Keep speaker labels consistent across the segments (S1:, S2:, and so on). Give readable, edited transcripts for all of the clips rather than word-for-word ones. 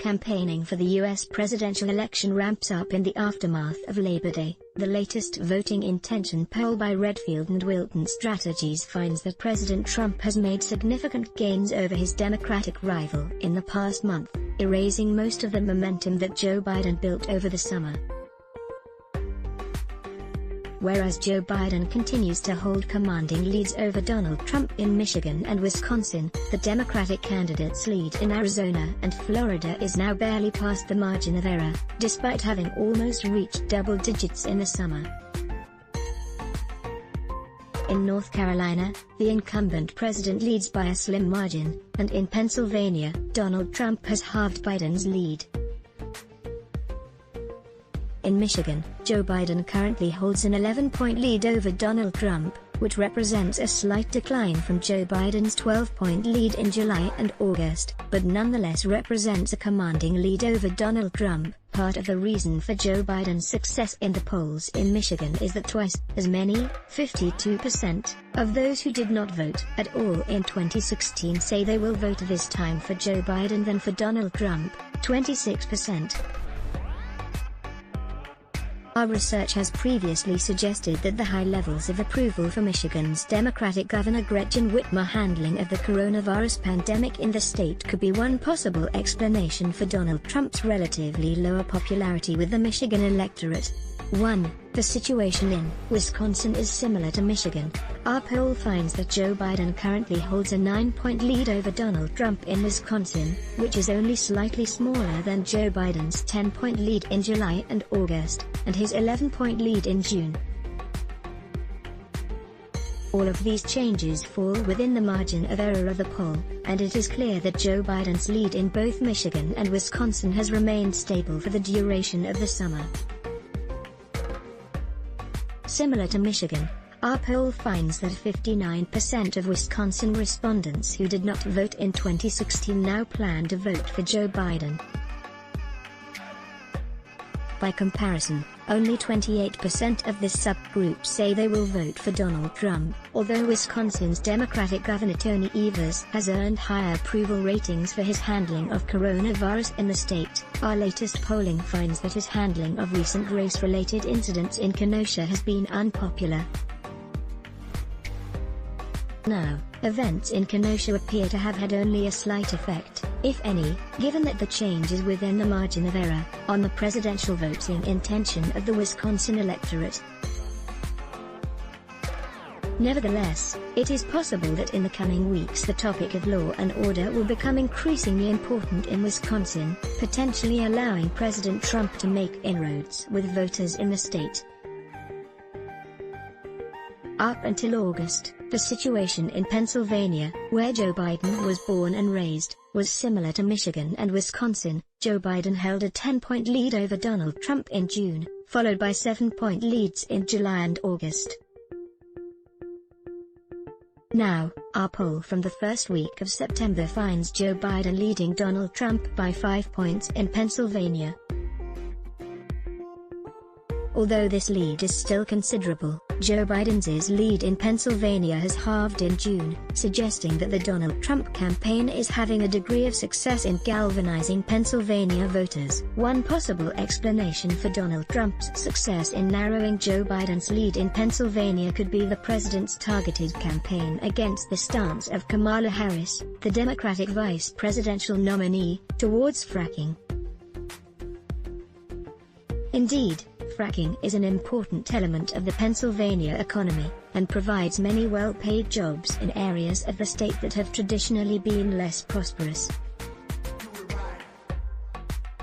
S1: campaigning for the U.S. presidential election ramps up in the aftermath of Labor Day. The latest voting intention poll by Redfield and Wilton Strategies finds that President Trump has made significant gains over his Democratic rival in the past month, erasing most of the momentum that Joe Biden built over the summer. Whereas Joe Biden continues to hold commanding leads over Donald Trump in Michigan and Wisconsin, the Democratic candidate's lead in Arizona and Florida is now barely past the margin of error, despite having almost reached double digits in the summer. In North Carolina, the incumbent president leads by a slim margin, and in Pennsylvania, Donald Trump has halved Biden's lead. In Michigan, Joe Biden currently holds an 11-point lead over Donald Trump, which represents a slight decline from Joe Biden's 12-point lead in July and August, but nonetheless represents a commanding lead over Donald Trump. Part of the reason for Joe Biden's success in the polls in Michigan is that twice as many, 52%, of those who did not vote at all in 2016 say they will vote this time for Joe Biden than for Donald Trump, 26%. Our research has previously suggested that the high levels of approval for Michigan's Democratic Governor Gretchen Whitmer's handling of the coronavirus pandemic in the state could be one possible explanation for Donald Trump's relatively lower popularity with the Michigan electorate. 1. The situation in Wisconsin is similar to Michigan. Our poll finds that Joe Biden currently holds a 9-point lead over Donald Trump in Wisconsin, which is only slightly smaller than Joe Biden's 10-point lead in July and August, and his 11-point lead in June. All of these changes fall within the margin of error of the poll, and it is clear that Joe Biden's lead in both Michigan and Wisconsin has remained stable for the duration of the summer. Similar to Michigan, our poll finds that 59% of Wisconsin respondents who did not vote in 2016 now plan to vote for Joe Biden. By comparison, only 28% of this subgroup say they will vote for Donald Trump. Although Wisconsin's Democratic Governor Tony Evers has earned higher approval ratings for his handling of coronavirus in the state, our latest polling finds that his handling of recent race-related incidents in Kenosha has been unpopular. Now, events in Kenosha appear to have had only a slight effect, if any, given that the change is within the margin of error, on the presidential voting intention of the Wisconsin electorate. Nevertheless, it is possible that in the coming weeks the topic of law and order will become increasingly important in Wisconsin, potentially allowing President Trump to make inroads with voters in the state. Up until August, the situation in Pennsylvania, where Joe Biden was born and raised, was similar to Michigan and Wisconsin. Joe Biden held a 10-point lead over Donald Trump in June, followed by 7-point leads in July and August. Now, our poll from the first week of September finds Joe Biden leading Donald Trump by 5 points in Pennsylvania. Although this lead is still considerable, Joe Biden's lead in Pennsylvania has halved in June, suggesting that the Donald Trump campaign is having a degree of success in galvanizing Pennsylvania voters. One possible explanation for Donald Trump's success in narrowing Joe Biden's lead in Pennsylvania could be the president's targeted campaign against the stance of Kamala Harris, the Democratic vice presidential nominee, towards fracking. Indeed, fracking is an important element of the Pennsylvania economy, and provides many well-paid jobs in areas of the state that have traditionally been less prosperous.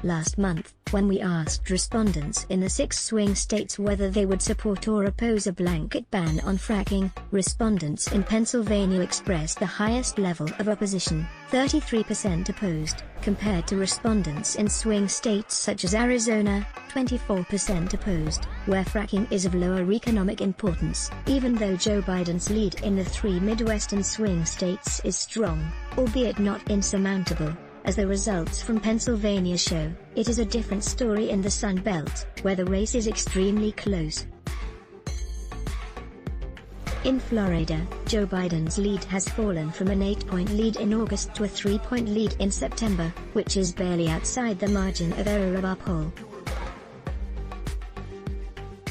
S1: Last month, when we asked respondents in the 6 swing states whether they would support or oppose a blanket ban on fracking, respondents in Pennsylvania expressed the highest level of opposition, 33% opposed, compared to respondents in swing states such as Arizona, 24% opposed, where fracking is of lower economic importance. Even though Joe Biden's lead in the 3 Midwestern swing states is strong, albeit not insurmountable, as the results from Pennsylvania show, it is a different story in the Sun Belt, where the race is extremely close. In Florida, Joe Biden's lead has fallen from an 8-point lead in August to a 3-point lead in September, which is barely outside the margin of error of our poll.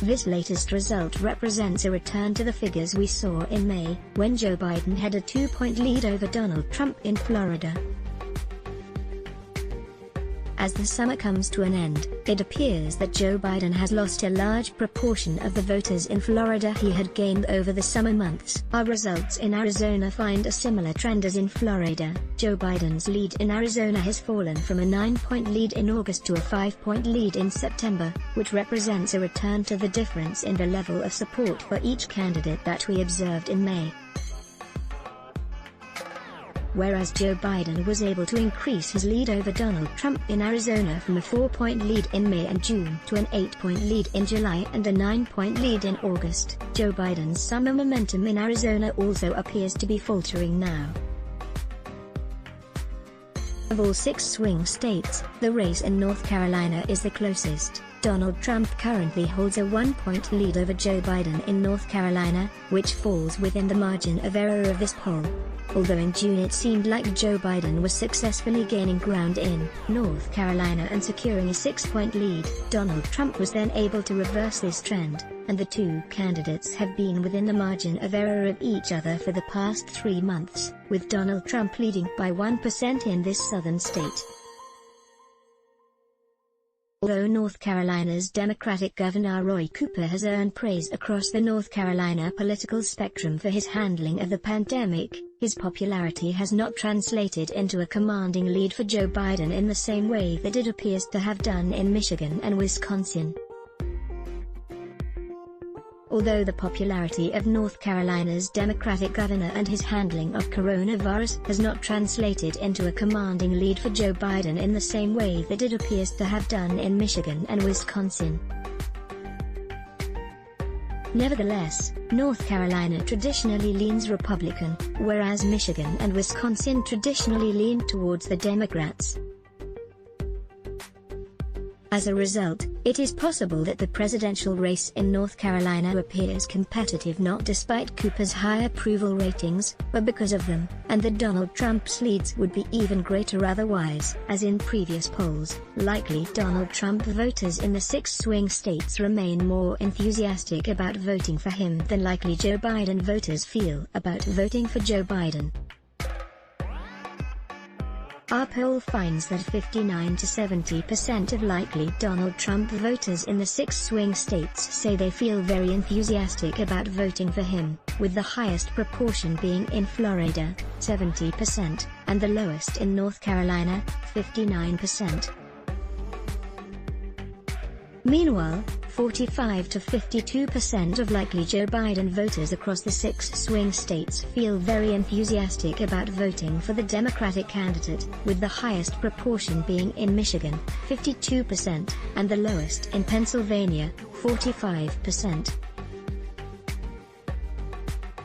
S1: This latest result represents a return to the figures we saw in May, when Joe Biden had a 2-point lead over Donald Trump in Florida. As the summer comes to an end, it appears that Joe Biden has lost a large proportion of the voters in Florida he had gained over the summer months. Our results in Arizona find a similar trend as in Florida. Joe Biden's lead in Arizona has fallen from a 9-point lead in August to a 5-point lead in September, which represents a return to the difference in the level of support for each candidate that we observed in May. Whereas Joe Biden was able to increase his lead over Donald Trump in Arizona from a 4-point lead in May and June to an 8-point lead in July and a 9-point lead in August, Joe Biden's summer momentum in Arizona also appears to be faltering now. Of all 6 swing states, the race in North Carolina is the closest. Donald Trump currently holds a 1-point lead over Joe Biden in North Carolina, which falls within the margin of error of this poll. Although in June it seemed like Joe Biden was successfully gaining ground in North Carolina and securing a 6-point lead, Donald Trump was then able to reverse this trend, and the two candidates have been within the margin of error of each other for the past 3 months, with Donald Trump leading by 1% in this southern state. Although North Carolina's Democratic Governor Roy Cooper has earned praise across the North Carolina political spectrum for his handling of the pandemic, his popularity has not translated into a commanding lead for Joe Biden in the same way that it appears to have done in Michigan and Wisconsin. Although the popularity of North Carolina's Democratic governor and his handling of coronavirus has not translated into a commanding lead for Joe Biden in the same way that it appears to have done in Michigan and Wisconsin. Nevertheless, North Carolina traditionally leans Republican, whereas Michigan and Wisconsin traditionally lean towards the Democrats. As a result, it is possible that the presidential race in North Carolina appears competitive not despite Cooper's high approval ratings, but because of them, and that Donald Trump's leads would be even greater otherwise. As in previous polls, likely Donald Trump voters in the 6 swing states remain more enthusiastic about voting for him than likely Joe Biden voters feel about voting for Joe Biden. Our poll finds that 59 to 70% of likely Donald Trump voters in the 6 swing states say they feel very enthusiastic about voting for him, with the highest proportion being in Florida, 70%, and the lowest in North Carolina, 59%. Meanwhile, 45 to 52% of likely Joe Biden voters across the 6 swing states feel very enthusiastic about voting for the Democratic candidate, with the highest proportion being in Michigan, 52%, and the lowest in Pennsylvania, 45%.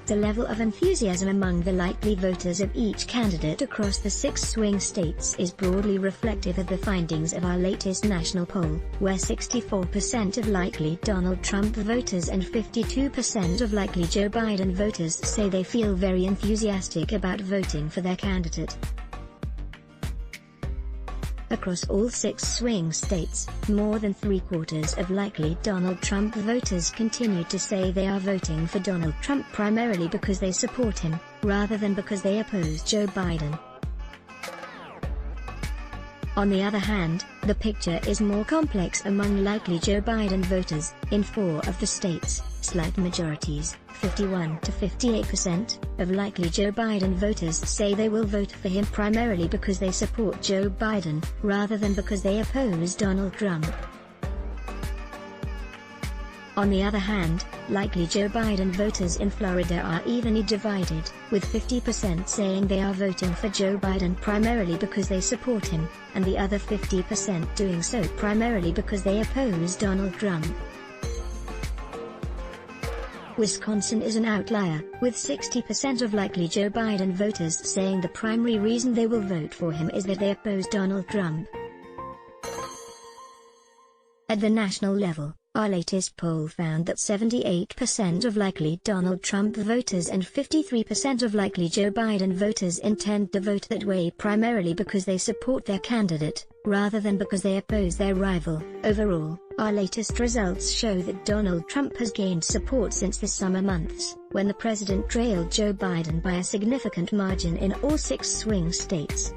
S1: The level of enthusiasm among the likely voters of each candidate across the 6 swing states is broadly reflective of the findings of our latest national poll, where 64% of likely Donald Trump voters and 52% of likely Joe Biden voters say they feel very enthusiastic about voting for their candidate. Across all 6 swing states, more than 3/4 of likely Donald Trump voters continued to say they are voting for Donald Trump primarily because they support him, rather than because they oppose Joe Biden. On the other hand, the picture is more complex among likely Joe Biden voters. In 4 of the states, slight majorities, 51 to 58%, of likely Joe Biden voters say they will vote for him primarily because they support Joe Biden, rather than because they oppose Donald Trump. On the other hand, likely Joe Biden voters in Florida are evenly divided, with 50% saying they are voting for Joe Biden primarily because they support him, and the other 50% doing so primarily because they oppose Donald Trump. Wisconsin is an outlier, with 60% of likely Joe Biden voters saying the primary reason they will vote for him is that they oppose Donald Trump. At the national level, Our latest poll found that 78% of likely Donald Trump voters and 53% of likely Joe Biden voters intend to vote that way primarily because they support their candidate, rather than because they oppose their rival. Overall, our latest results show that Donald Trump has gained support since the summer months, when the president trailed Joe Biden by a significant margin in all 6 swing states.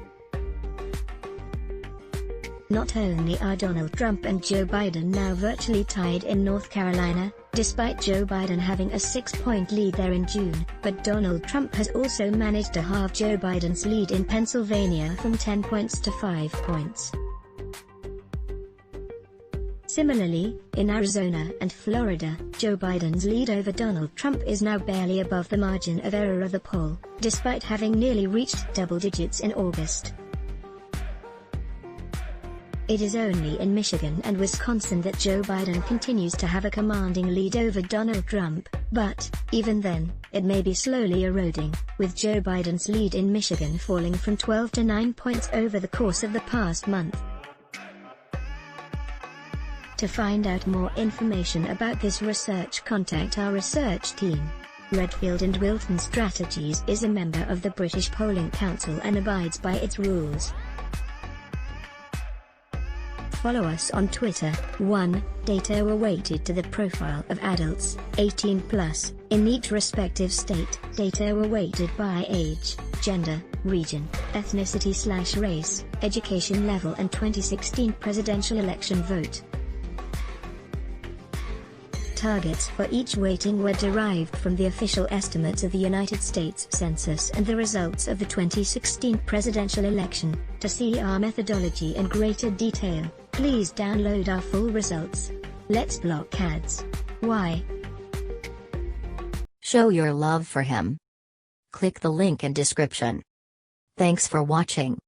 S1: Not only are Donald Trump and Joe Biden now virtually tied in North Carolina, despite Joe Biden having a 6-point lead there in June, but Donald Trump has also managed to halve Joe Biden's lead in Pennsylvania from 10 points to 5 points. Similarly, in Arizona and Florida, Joe Biden's lead over Donald Trump is now barely above the margin of error of the poll, despite having nearly reached double digits in August. It is only in Michigan and Wisconsin that Joe Biden continues to have a commanding lead over Donald Trump, but, even then, it may be slowly eroding, with Joe Biden's lead in Michigan falling from 12 to 9 points over the course of the past month. To find out more information about this research, contact our research team. Redfield and Wilton Strategies is a member of the British Polling Council and abides by its rules. Follow us on Twitter. 1. Data were weighted to the profile of adults, 18+, in each respective state. Data were weighted by age, gender, region, ethnicity/race, education level and 2016 presidential election vote. Targets for each weighting were derived from the official estimates of the United States Census and the results of the 2016 presidential election. To see our methodology in greater detail, please download our full results. Let's block ads. Why?
S2: Show your love for him. Click the link in description. Thanks for watching.